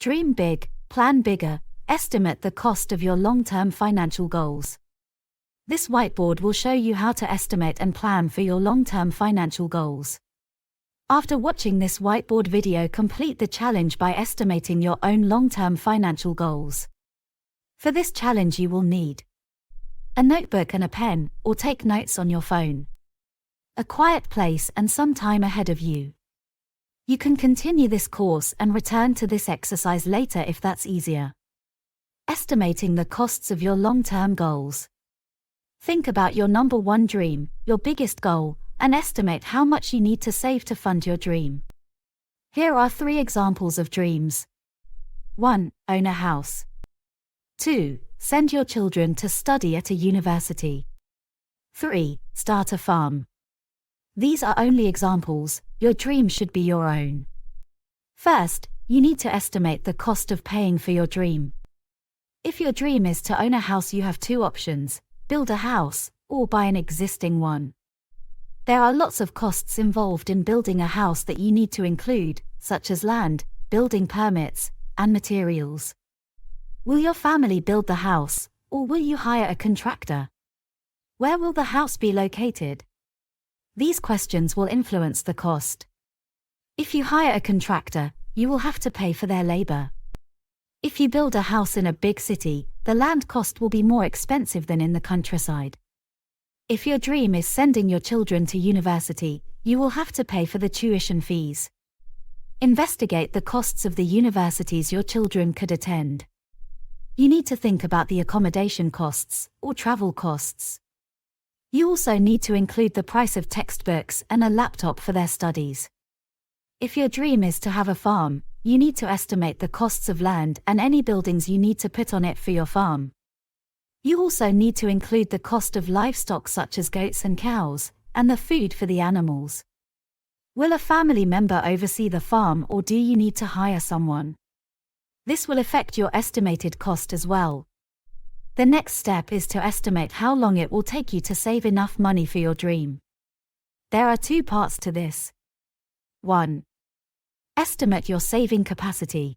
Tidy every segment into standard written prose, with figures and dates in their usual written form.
Dream big, plan bigger, estimate the cost of your long-term financial goals. This whiteboard will show you how to estimate and plan for your long-term financial goals. After watching this whiteboard video, complete the challenge by estimating your own long-term financial goals. For this challenge you will need a notebook and a pen, or take notes on your phone, a quiet place and some time ahead of you. You can continue this course and return to this exercise later if that's easier. Estimating the costs of your long-term goals. Think about your number one dream, your biggest goal, and estimate how much you need to save to fund your dream. Here are 3 examples of dreams. 1. Own a house. 2. Send your children to study at a university. 3. Start a farm. These are only examples, your dream should be your own. First, you need to estimate the cost of paying for your dream. If your dream is to own a house, you have 2 options: build a house, or buy an existing one. There are lots of costs involved in building a house that you need to include, such as land, building permits, and materials. Will your family build the house, or will you hire a contractor? Where will the house be located? These questions will influence the cost. If you hire a contractor, you will have to pay for their labor. If you build a house in a big city, the land cost will be more expensive than in the countryside. If your dream is sending your children to university, you will have to pay for the tuition fees. Investigate the costs of the universities your children could attend. You need to think about the accommodation costs, or travel costs. You also need to include the price of textbooks and a laptop for their studies. If your dream is to have a farm, you need to estimate the costs of land and any buildings you need to put on it for your farm. You also need to include the cost of livestock such as goats and cows, and the food for the animals. Will a family member oversee the farm, or do you need to hire someone? This will affect your estimated cost as well. The next step is to estimate how long it will take you to save enough money for your dream. There are 2 parts to this. 1. Estimate your saving capacity.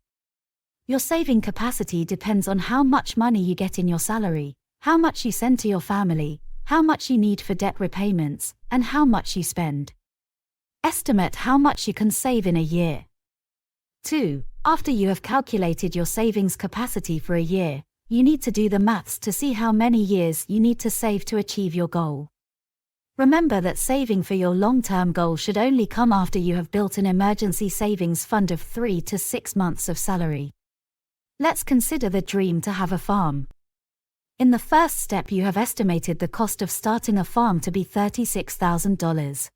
Your saving capacity depends on how much money you get in your salary, how much you send to your family, how much you need for debt repayments, and how much you spend. Estimate how much you can save in a year. 2. After you have calculated your savings capacity for a year, you need to do the maths to see how many years you need to save to achieve your goal. Remember that saving for your long-term goal should only come after you have built an emergency savings fund of 3 to 6 months of salary. Let's consider the dream to have a farm. In the first step, you have estimated the cost of starting a farm to be $36,000.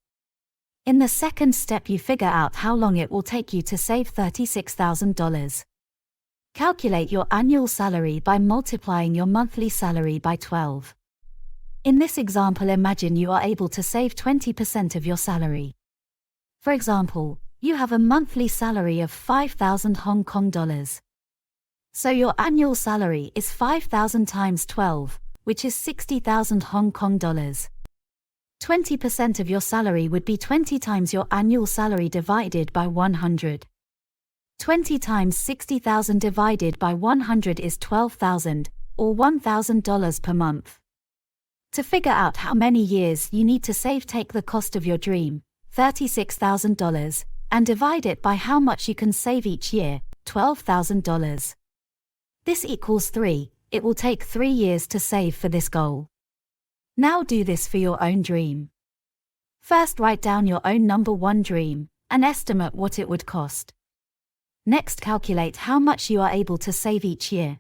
In the second step, you figure out how long it will take you to save $36,000. Calculate your annual salary by multiplying your monthly salary by 12. In this example, imagine you are able to save 20% of your salary. For example, you have a monthly salary of 5,000 Hong Kong dollars. So your annual salary is 5,000 times 12, which is 60,000 Hong Kong dollars. 20% of your salary would be 20 times your annual salary divided by 100. 20 times 60,000 divided by 100 is 12,000, or $1,000 per month. To figure out how many years you need to save, take the cost of your dream, $36,000, and divide it by how much you can save each year, $12,000. This equals 3, it will take 3 years to save for this goal. Now do this for your own dream. First, write down your own number one dream, and estimate what it would cost. Next, calculate how much you are able to save each year.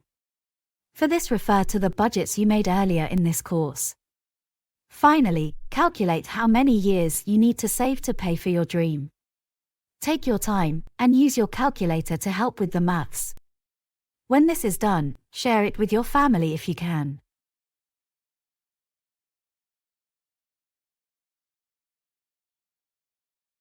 For this, refer to the budgets you made earlier in this course. Finally, calculate how many years you need to save to pay for your dream. Take your time, and use your calculator to help with the maths. When this is done, share it with your family if you can.